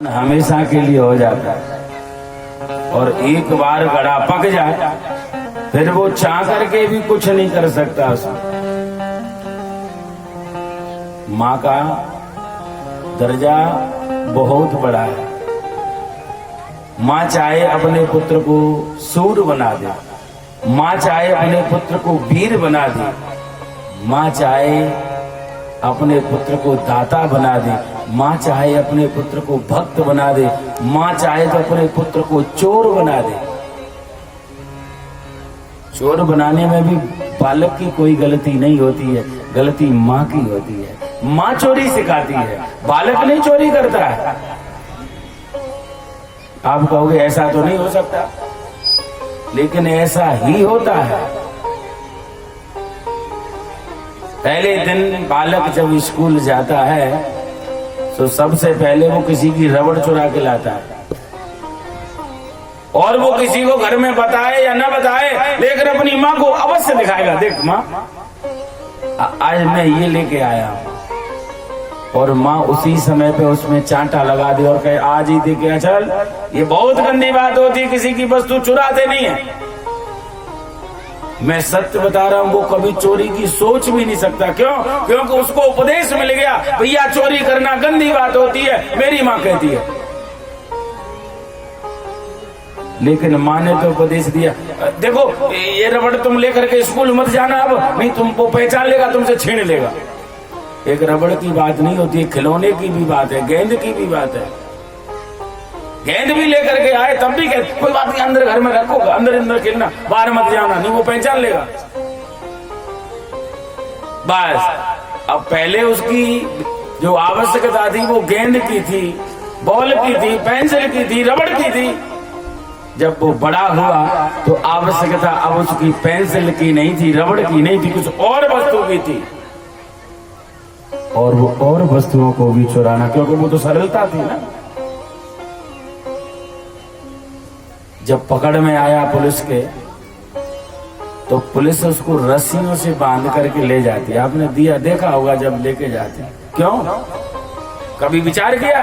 हमेशा के लिए हो जाता है और एक बार गड़ा पक जाए फिर वो चाह करके भी कुछ नहीं कर सकता उसमें। माँ का दर्जा बहुत बड़ा है। माँ चाहे अपने पुत्र को सूर बना दे, माँ चाहे अपने पुत्र को वीर बना दे, माँ चाहे अपने पुत्र को दाता बना दे, माँ चाहे अपने पुत्र को भक्त बना दे, माँ चाहे तो अपने पुत्र को चोर बना दे। चोर बनाने में भी बालक की कोई गलती नहीं होती है, गलती माँ की होती है। माँ चोरी सिखाती है, बालक नहीं चोरी करता है। आप कहोगे ऐसा तो नहीं हो सकता, लेकिन ऐसा ही होता है। पहले दिन बालक जब स्कूल जाता है तो सबसे पहले वो किसी की रबड़ चुरा के लाता है, और वो किसी को घर में बताए या ना बताए लेकिन अपनी माँ को अवश्य दिखाएगा, देख माँ आज मैं ये लेके आया हूं। और माँ उसी समय पे उसमें चांटा लगा दे और कहे आज ही देखे चल। ये बहुत गंदी बात होती है, किसी की वस्तु चुराते नहीं है। मैं सत्य बता रहा हूं, वो कभी चोरी की सोच भी नहीं सकता। क्यों? क्योंकि उसको उपदेश मिल गया, भैया चोरी करना गंदी बात होती है, मेरी माँ कहती है। लेकिन माँ ने तो उपदेश दिया, देखो ये रबड़ तुम लेकर के स्कूल मत जाना, अब नहीं तुमको पहचान लेगा, तुमसे छीन लेगा। एक रबड़ की बात नहीं होती है, खिलौने की भी बात है, गेंद की भी बात है। गेंद भी लेकर के आए तब भी कहते कोई बात नहीं, अंदर घर में रखो, अंदर खेलना, बाहर मत जाना, नहीं वो पहचान लेगा। बस अब पहले उसकी जो आवश्यकता थी वो गेंद की थी, बॉल की थी, पेंसिल की थी, रबड़ की थी। जब वो बड़ा हुआ तो आवश्यकता अब उसकी पेंसिल की नहीं थी, रबड़ की नहीं थी, कुछ और वस्तु की थी। और वो और वस्तुओं को भी चुराना, क्योंकि वो तो सरलता थी ना। जब पकड़ में आया पुलिस के तो पुलिस उसको रस्सियों से बांध करके ले जाती है। आपने देखा होगा जब लेके जाते। क्यों? कभी विचार किया?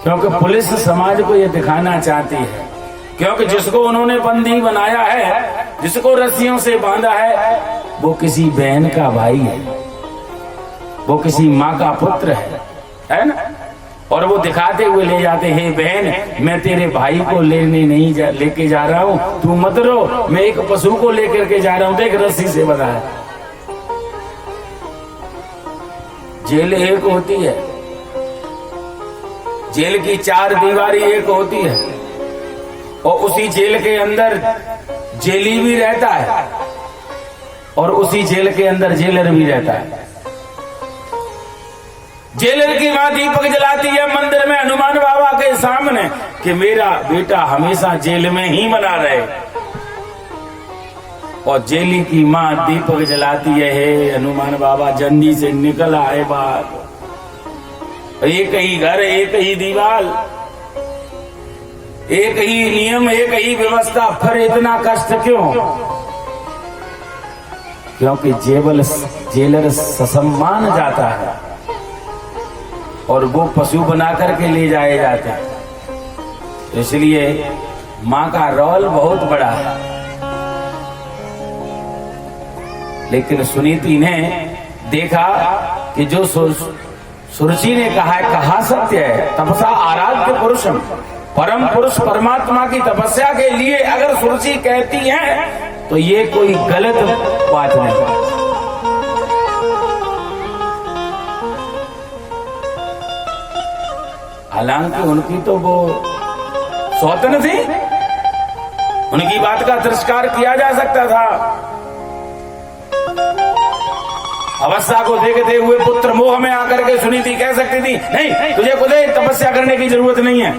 क्योंकि पुलिस समाज को ये दिखाना चाहती है, क्योंकि जिसको उन्होंने बंदी बनाया है, जिसको रस्सियों से बांधा है, वो किसी बहन का भाई है, वो किसी माँ का पुत्र है ना। और वो दिखाते हुए ले जाते हैं, बहन मैं तेरे भाई को लेने नहीं लेके जा रहा हूँ, तू मत रो, मैं एक पशु को लेकर के जा रहा हूँ, देख रस्सी से बंधा है। जेल एक होती है, जेल की चार दीवारी एक होती है, और उसी जेल के अंदर जेली भी रहता है, और उसी जेल के अंदर जेलर भी रहता है। जेलर की माँ दीपक जलाती है मंदिर में हनुमान बाबा के सामने कि मेरा बेटा हमेशा जेल में ही बना रहे, और जेली की माँ दीपक जलाती है, हे हनुमान बाबा जल्दी से निकल आए बाहर। एक ही घर, एक ही दीवार, एक ही नियम, एक ही व्यवस्था, फिर इतना कष्ट क्यों? क्योंकि जेलर ससम्मान जाता है और वो पशु बना करके ले जाए जाते हैं। तो इसलिए माँ का रोल बहुत बड़ा है। लेकिन सुनीति ने देखा कि जो सुरुचि ने कहा सत्य है, तपसा आराध्य पुरुषम, परम पुरुष परमात्मा की तपस्या के लिए अगर सुरुचि कहती है तो ये कोई गलत बात नहीं। हालांकि उनकी तो वो सौतन थी, उनकी बात का तिरस्कार किया जा सकता था। अवस्था को देखते हुए पुत्र मोह में आकर के सुनीति कह सकती थी नहीं तुझे खुद तपस्या करने की जरूरत नहीं है।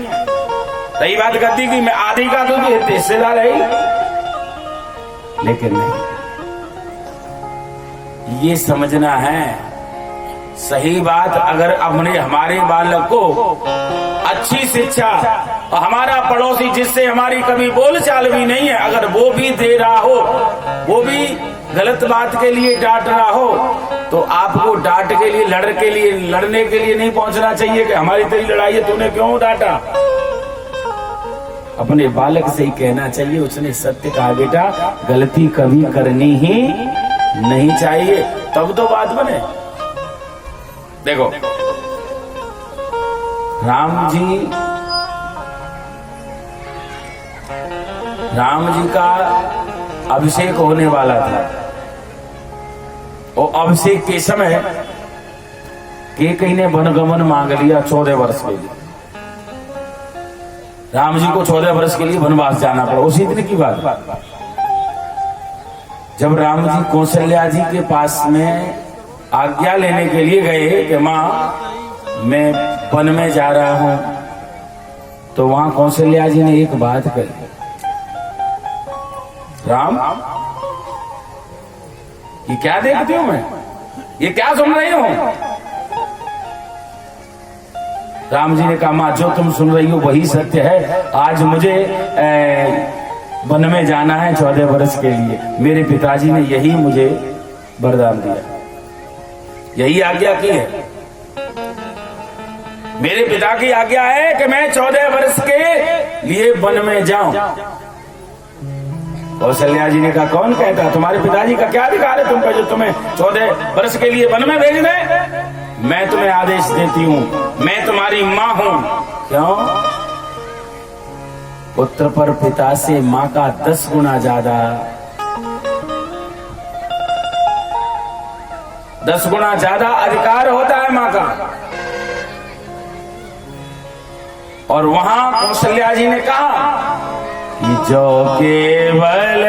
सही बात करती कि मैं आदि का तो हिस्सेदार है, लेकिन नहीं, ये समझना है सही बात। अगर अपने हमारे बालक को अच्छी शिक्षा, और हमारा पड़ोसी जिससे हमारी कभी बोलचाल भी नहीं है, अगर वो भी दे रहा हो, वो भी गलत बात के लिए डांट रहा हो तो आपको डांट के लिए लड़ने के लिए नहीं पहुंचना चाहिए कि हमारी तेरी लड़ाई है, तूने क्यों डांटा। अपने बालक से ही कहना चाहिए, उसने सत्य कहा बेटा, गलती कभी करनी ही नहीं चाहिए, तब तो बात बने। देखो राम जी का अभिषेक होने वाला था और अभिषेक के समय कैकेयी ने वनगमन मांग लिया 14 वर्ष के लिए। राम जी को 14 वर्ष के लिए वनवास जाना पड़ा। उसी दिन की बात, जब राम जी कौशल्या जी के पास में आज्ञा लेने के लिए गए कि मां मैं वन में जा रहा हूं, तो वहां कौशल्या जी ने एक बात कही, राम ये क्या देखती हूं मैं, ये क्या सुन रही हूं। राम जी ने कहा मां जो तुम सुन रही हो वही सत्य है। आज मुझे वन में जाना है 14 वर्ष के लिए, मेरे पिताजी ने यही मुझे वरदान दिया, यही आज्ञा की है। मेरे पिता की आज्ञा है कि मैं 14 वर्ष के लिए वन में जाऊं। कौशल्या जी ने कहा कौन कहता, तुम्हारे पिताजी का क्या अधिकार है तुम पे जो तुम्हें 14 वर्ष के लिए वन में भेज दे। मैं तुम्हें आदेश देती हूं, मैं तुम्हारी मां हूं। क्यों? पुत्र पर पिता से मां का 10 गुना ज्यादा, 10 गुना ज्यादा अधिकार होता है मां का। और वहां कौशल्या जी ने कहा कि जो केवल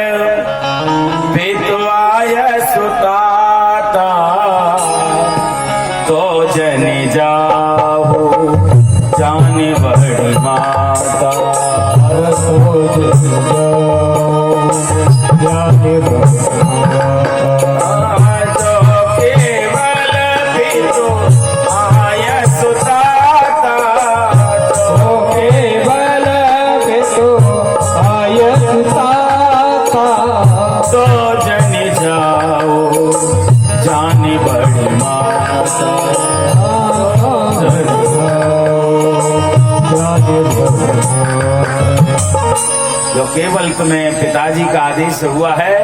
पितवाय सुताता तो जन जाओ जान बड़ी माता, तो जन जाओ जान बड़ी जो केवल तुम्हें पिताजी का आदेश हुआ है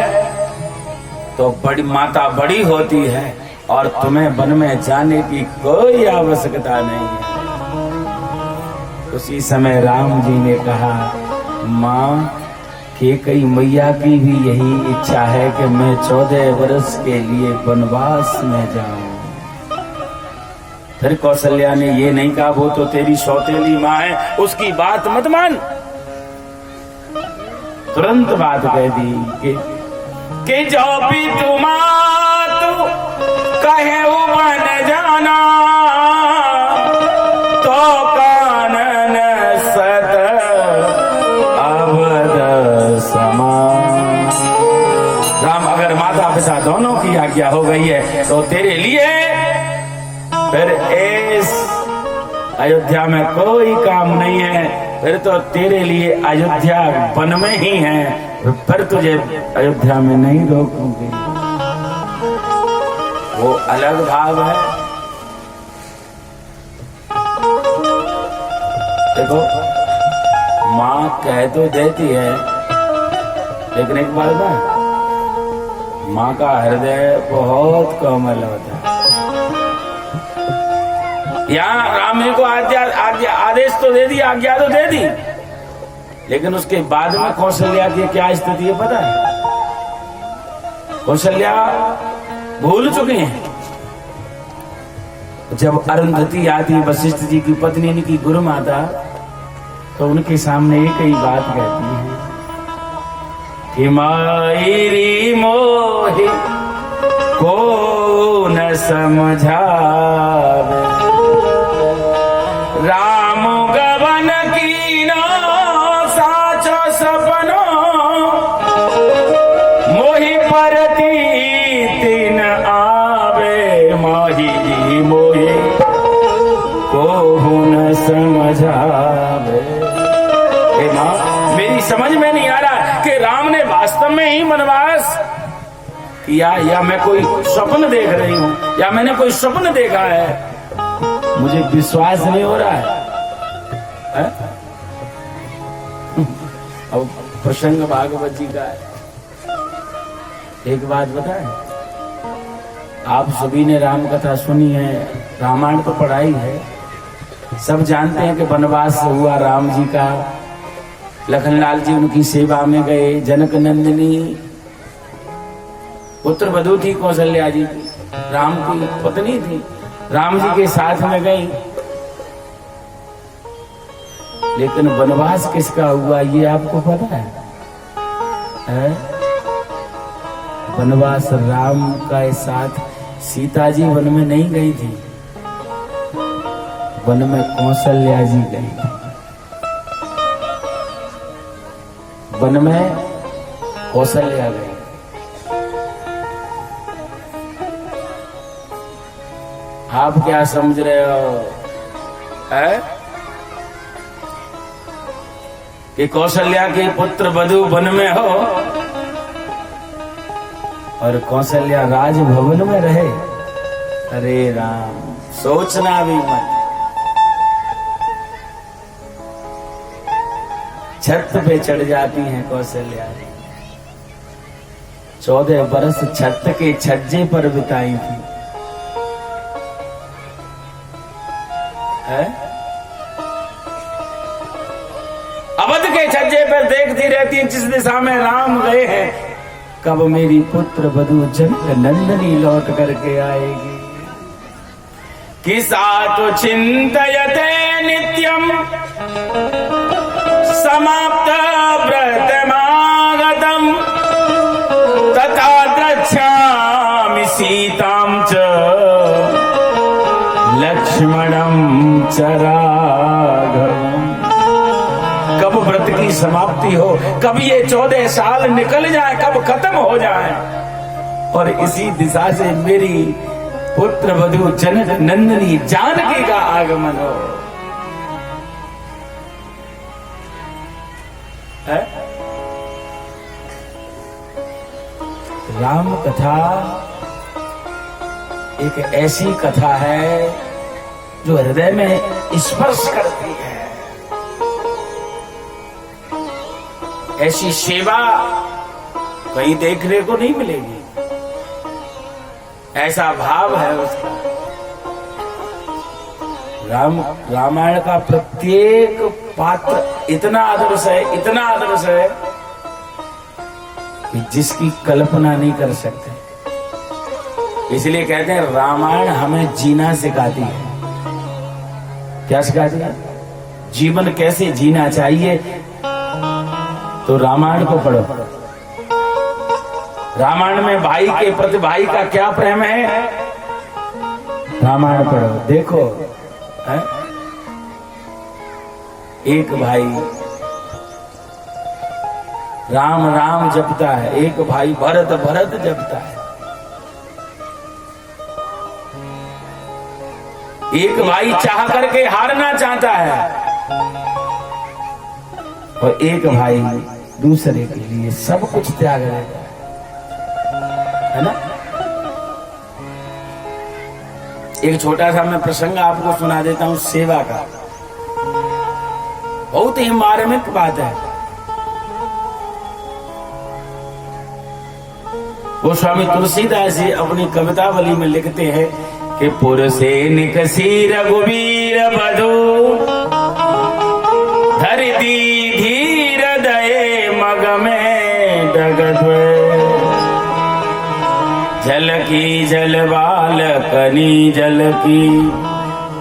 तो बड़ी माता बड़ी होती है और तुम्हें वन में जाने की कोई आवश्यकता नहीं है। उसी समय राम जी ने कहा मां कैकेयी मैया की भी यही इच्छा है कि मैं 14 वर्ष के लिए वनवास में जाऊं। फिर कौशल्या ने ये नहीं कहा वो तो तेरी सौतेली मां है, उसकी बात मत मान। तुरंत बात कह दी कि जो भी तुम कहे वन जाना तो कानन सत अवध समान। राम अगर माता पिता दोनों की आज्ञा हो गई है तो तेरे लिए फिर इस अयोध्या में कोई काम नहीं है, फिर तो तेरे लिए अयोध्या वन में ही है, फिर तुझे अयोध्या में नहीं रोकूंगी। वो अलग भाव है। देखो माँ कह तो देती है, लेकिन एक बात है माँ का हृदय बहुत कोमल होता है। यहाँ राम जी को आदेश तो दे दी, आज्ञा तो दे दी, लेकिन उसके बाद में कौशल्या की क्या स्थिति है पता है? कौशल्या भूल चुकी हैं। जब अरुंधति आती वशिष्ठ जी की पत्नी इनकी गुरु माता, तो उनके सामने एक ही बात कहती है कि मायरी मोहि को न समझावे, राम गवन कीनो साचो सपनो, मोहि परती तीन आवे, माही मोहि को न समझावे। माँ मेरी समझ में नहीं आ रहा कि राम ने वास्तव में ही वनवास कि या मैं कोई स्वप्न देख रही हूं या मैंने कोई स्वप्न देखा है, मुझे विश्वास नहीं हो रहा है? अब प्रसंग भागवत जी का है। एक बात बताएं, आप सभी ने राम कथा सुनी है, रामायण तो पढ़ाई है, सब जानते हैं कि वनवास हुआ राम जी का, लखनलाल जी उनकी सेवा में गए, जनक नंदिनी पुत्र वधू थी कौशल्या जी की, राम की पत्नी थी, राम जी के साथ में गई। लेकिन वनवास किसका हुआ ये आपको पता है? वनवास राम का साथ सीता जी वन में नहीं गई थी, वन में कौशल्या जी गई थी। वन में कौशल्या गई। आप क्या समझ रहे हो है? कि कौशल्या के पुत्र वधू वन में हो और कौशल्या राजभवन में रहे? अरे राम, सोचना भी मत। छत पे चढ़ जाती हैं कौशल्या, 14 बरस छत के छज्जे पर बिताई थी। अवध के छज्जे पर देखती रहती है जिस दिशा में राम गए हैं, कब मेरी पुत्र वधू जनक नंदनी लौट करके आएगी। किसा तो चिंतयते नित्यम समाप्त व्रतमागतम तथा द्रक्ष्यामि सीतां च लक्ष्मणं च राघवम्। कब व्रत की समाप्ति हो, कब ये 14 साल निकल जाए, कब खत्म हो जाए और इसी दिशा से मेरी पुत्र वधू जनक नंदिनी जानकी का आगमन हो। है? राम कथा एक ऐसी कथा है जो हृदय में स्पर्श करती है। ऐसी सेवा कहीं देखने को नहीं मिलेगी, ऐसा भाव है उसका। रामायण का प्रत्येक पात्र इतना आदर्श है, इतना आदर्श है कि जिसकी कल्पना नहीं कर सकते। इसलिए कहते हैं रामायण हमें जीना सिखाती है। क्या सिखाती है? जीवन कैसे जीना चाहिए, तो रामायण को पढ़ो। रामायण में भाई के प्रति भाई का क्या प्रेम है, रामायण पढ़ो, देखो है? एक भाई राम राम जपता है, एक भाई भरत भरत जपता है। एक भाई चाह करके हारना चाहता है और एक भाई दूसरे के लिए सब कुछ त्याग देता है ना। एक छोटा सा मैं प्रसंग आपको सुना देता हूं सेवा का, बहुत ही मार्मिक बात है। वो स्वामी तुलसीदास जी अपनी कवितावली में लिखते हैं कि पुरसे निकसी रघुवीर वधू धरती धीर दये मग में डगद्वे जल की जलवाल कनी जल की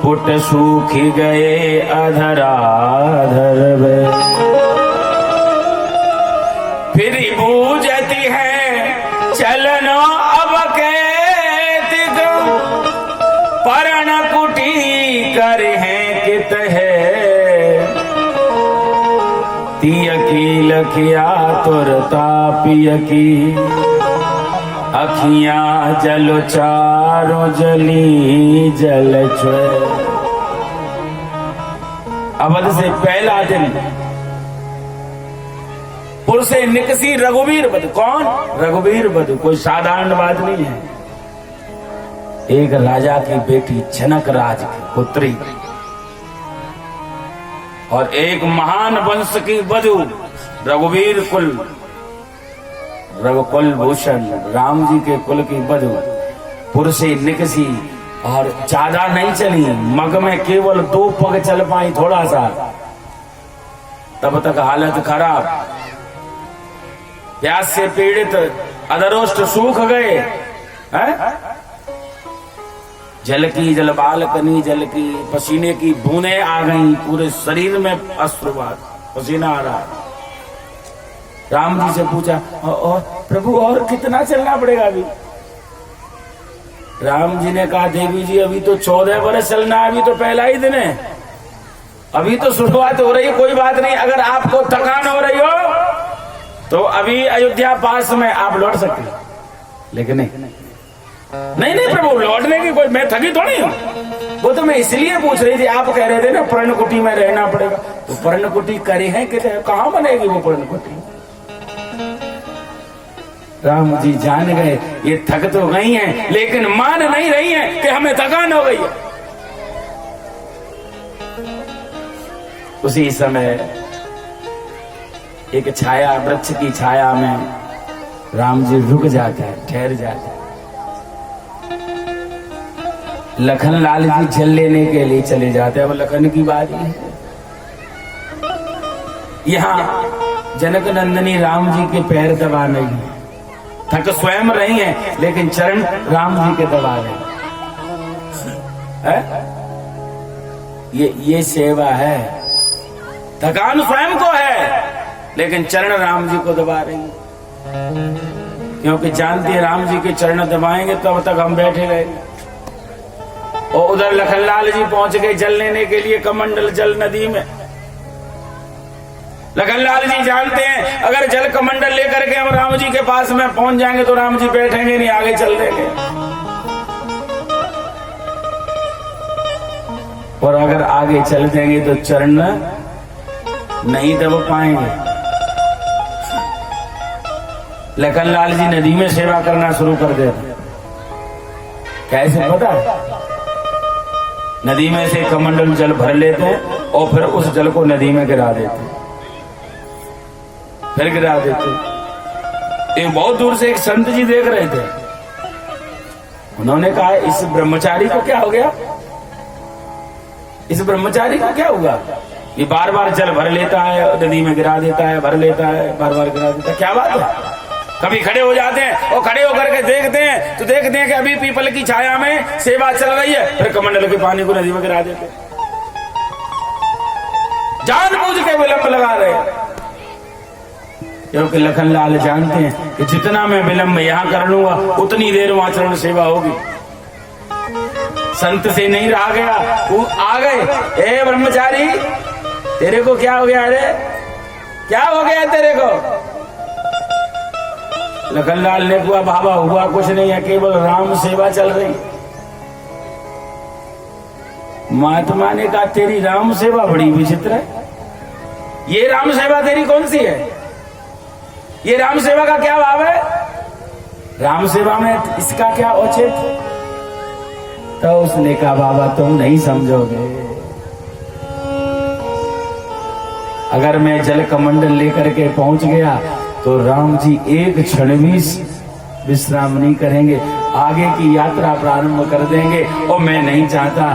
पुट सूख गए अधराधर वे फिर बूझती है चलनो अब कैतिक परण कुटी कर हैं कित है तिय की लखिया तुरता पिय की अखियां जल चारो जली जल छे। अवध से पहला दिन पुरसे निकसी रघुवीर बधु। कौन? रघुवीर बधु। कोई साधारण बात नहीं है। एक राजा की बेटी जनक राज की पुत्री और एक महान वंश की वधु, रघुवीर कुल, रघुकुल भूषण राम जी के कुल की वधु, पुरसे निकसी, और ज्यादा नहीं चली, मग में केवल 2 पग चल पाई, थोड़ा सा, तब तक हालत खराब, प्यास से पीड़ित, अधरोष्ट सूख गए हैं? जल की जलबाल कनी, जल की पसीने की बूंदें आ गईं, पूरे शरीर में अश्रुपात, पसीना आ रहा। राम जी से पूछा, और प्रभु और कितना चलना पड़ेगा अभी? राम जी ने कहा, देवी जी अभी तो 14 बरस चलना है, अभी तो पहला ही दिन है, अभी तो शुरुआत हो रही है। कोई बात नहीं, अगर आपको थकान हो रही हो तो अभी अयोध्या पास में आप लौट सकते हैं, लेकिन नहीं प्रभु, लौटने की कोई, मैं थकी थोड़ी हूँ। वो तो मैं इसलिए पूछ रही थी, आप कह रहे थे ना पर्णकुटी में रहना पड़ेगा, तो पर्णकुटी करे हैं कि कहाँ बनेगी वो पर्णकुटी? राम जी जान गए ये थक तो गई हैं, लेकिन मान नहीं रही हैं कि हमें थकान हो गई है। उसी समय एक छाया, वृक्ष की छाया में राम जी रुक जाते हैं, ठहर जाते हैं। लखन लाल जी जल लेने के लिए चले जाते हैं। अब लखन की बारी है। यहाँ जनक नंदिनी राम जी के पैर दबा नहीं, थक स्वयं रही हैं, लेकिन चरण राम जी के दबा रहे हैं। ये सेवा है। थकान स्वयं को है, लेकिन चरण राम जी को दबा रही है, क्योंकि जानती है राम जी के चरण दबाएंगे तब तक हम बैठे रहेंगे। और उधर लखनलाल जी पहुंच गए जल लेने के लिए कमंडल जल नदी में। लखनलाल जी जानते हैं अगर जल कमंडल लेकर के हम राम जी के पास में पहुंच जाएंगे तो राम जी बैठेंगे नहीं, आगे चल देंगे। और अगर आगे चल देंगे तो चरण नहीं दब पाएंगे। लखनलाल जी नदी में सेवा करना शुरू कर देते। कैसे पता है? नदी में से कमंडल जल भर लेते हैं और फिर उस जल को नदी में गिरा देते, फिर गिरा देते। एक बहुत दूर से एक संत जी देख रहे थे। उन्होंने कहा, इस ब्रह्मचारी को क्या हो गया? इस ब्रह्मचारी को क्या हुआ? ये बार बार जल भर लेता है, नदी में गिरा देता है, भर लेता है, बार बार गिरा देता है, क्या बात है? कभी खड़े हो जाते हैं और खड़े होकर के देखते हैं तो देखते हैं कि अभी पीपल की छाया में सेवा चल रही है, फिर कमंडल के पानी को नदी में गिरा देते हैं। जानबूझ के विलंब लगा रहे हैं, क्योंकि लखनलाल जानते हैं कि जितना मैं विलंब यहां कर लूंगा उतनी देर वहां चरण सेवा होगी। संत से नहीं रहा गया, वो आ गए। ए ब्रह्मचारी, तेरे को क्या हो गया? अरे क्या हो गया तेरे को? लखनलाल ने कहा, बाबा हुआ कुछ नहीं है, केवल राम सेवा चल रही। महात्मा ने कहा, तेरी राम सेवा बड़ी विचित्र है। ये राम सेवा तेरी कौन सी है? ये राम सेवा का क्या भाव है? राम सेवा में इसका क्या औचित्य? तो उसने कहा, बाबा तुम नहीं समझोगे। अगर मैं जल कमंडल लेकर के पहुंच गया तो राम जी एक क्षण भी विश्राम नहीं करेंगे, आगे की यात्रा प्रारंभ कर देंगे। और मैं नहीं चाहता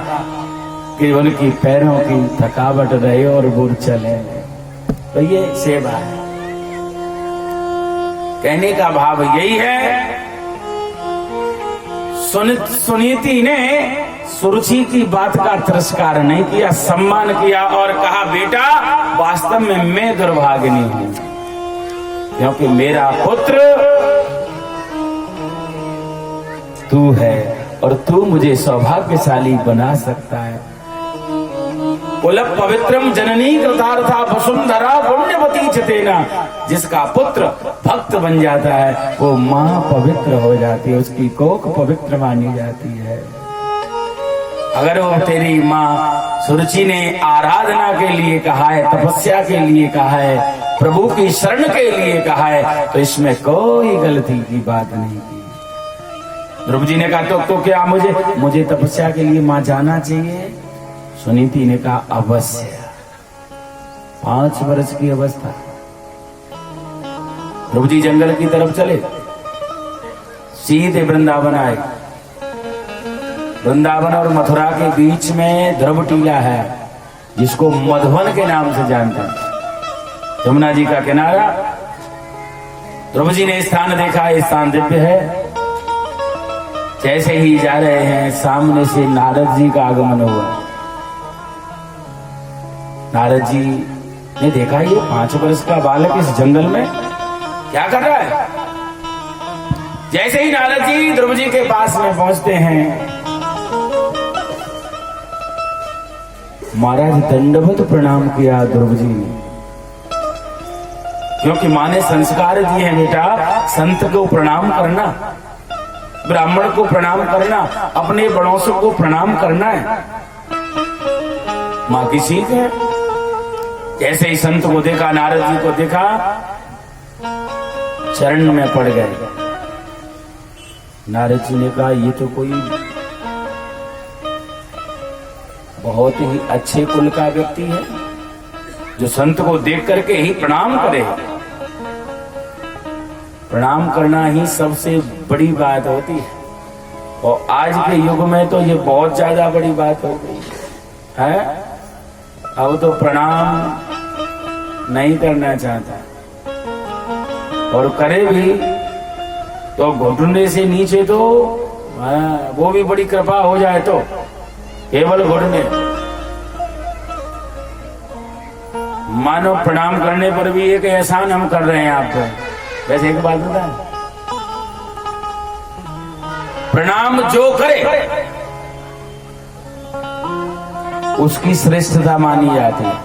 कि उनकी पैरों की थकावट रहे और वो चले। तो ये सेवा है। कहने का भाव यही है। सुनीति ने सुरुचि की बात का तिरस्कार नहीं किया, सम्मान किया और कहा, बेटा वास्तव में मैं दुर्भागिनी हूं, क्योंकि मेरा पुत्र तू है और तू मुझे सौभाग्यशाली बना सकता है। कुल पवित्रम जननी कृतार्था वसुंधरा पुण्यवती चतेना। जिसका पुत्र भक्त बन जाता है वो माँ पवित्र हो जाती है, उसकी कोख पवित्र मानी जाती है। अगर वो तेरी माँ सुरुचि ने आराधना के लिए कहा है, तपस्या के लिए कहा है, प्रभु की शरण के लिए कहा है, तो इसमें कोई गलती की बात नहीं की। ध्रुव जी ने कहा तो क्या मुझे तपस्या के लिए मां जाना चाहिए? सुनीति ने कहा अवश्य। 5 वर्ष की अवस्था। ध्रुव जी जंगल की तरफ चले, सीधे वृंदावन आए। वृंदावन और मथुरा के बीच में ध्रुव टीला है, जिसको मधुवन के नाम से जानते हैं, यमुना जी का किनारा। ध्रुव जी ने स्थान देखा, स्थान दिव्य है। जैसे ही जा रहे हैं, सामने से नारद जी का आगमन हुआ। नारद जी ने देखा ये 5 वर्ष का बालक इस जंगल में क्या कर रहा है। जैसे ही नारद जी ध्रुव जी के पास में पहुंचते हैं, महाराज दंडवत प्रणाम किया ध्रुव जी ने, क्योंकि मां ने संस्कार दिए हैं बेटा, संत को प्रणाम करना, ब्राह्मण को प्रणाम करना, अपने बड़ों को प्रणाम करना है, मां की सीख है। जैसे ही संत को देखा, नारद जी को देखा, चरण में पड़ गए। नारद जी ने कहा ये तो कोई बहुत ही अच्छे कुल का व्यक्ति है, जो संत को देख करके ही प्रणाम करे। प्रणाम करना ही सबसे बड़ी बात होती है, और आज के युग में तो ये बहुत ज्यादा बड़ी बात हो गई है। अब तो प्रणाम नहीं करना चाहता, और करे भी तो घुटने से नीचे, तो वो भी बड़ी कृपा हो जाए तो केवल घुटने। मानो प्रणाम करने पर भी एक एहसान हम कर रहे हैं आपको। वैसे एक बात बताएं, प्रणाम जो करे उसकी श्रेष्ठता मानी जाती है।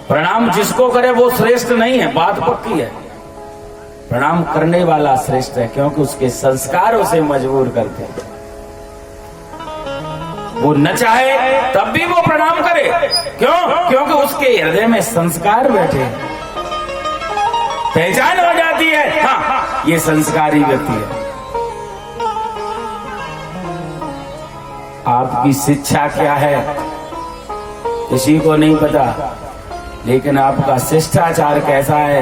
प्रणाम जिसको करे वो श्रेष्ठ नहीं है, बात पक्की है। प्रणाम करने वाला श्रेष्ठ है, क्योंकि उसके संस्कार उसे मजबूर करते हैं। वो न चाहे तब भी वो प्रणाम करे, क्यों? क्योंकि उसके हृदय में संस्कार बैठे, पहचान हो जाती है, हाँ ये संस्कारी व्यक्ति है। आपकी शिक्षा क्या है किसी को नहीं पता, लेकिन आपका शिष्टाचार कैसा है,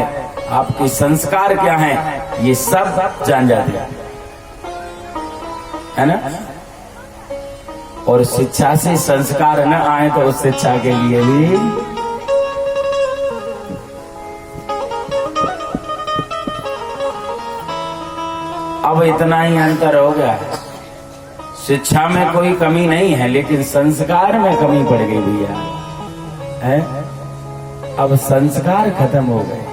आपके संस्कार क्या हैं, ये सब जान जाते हैं, है ना। और शिक्षा से संस्कार न आए तो उस शिक्षा के लिए भी अब इतना ही अंतर हो गया है। शिक्षा में कोई कमी नहीं है, लेकिन संस्कार में कमी पड़ गई भैया, है। अब संस्कार खत्म हो गए।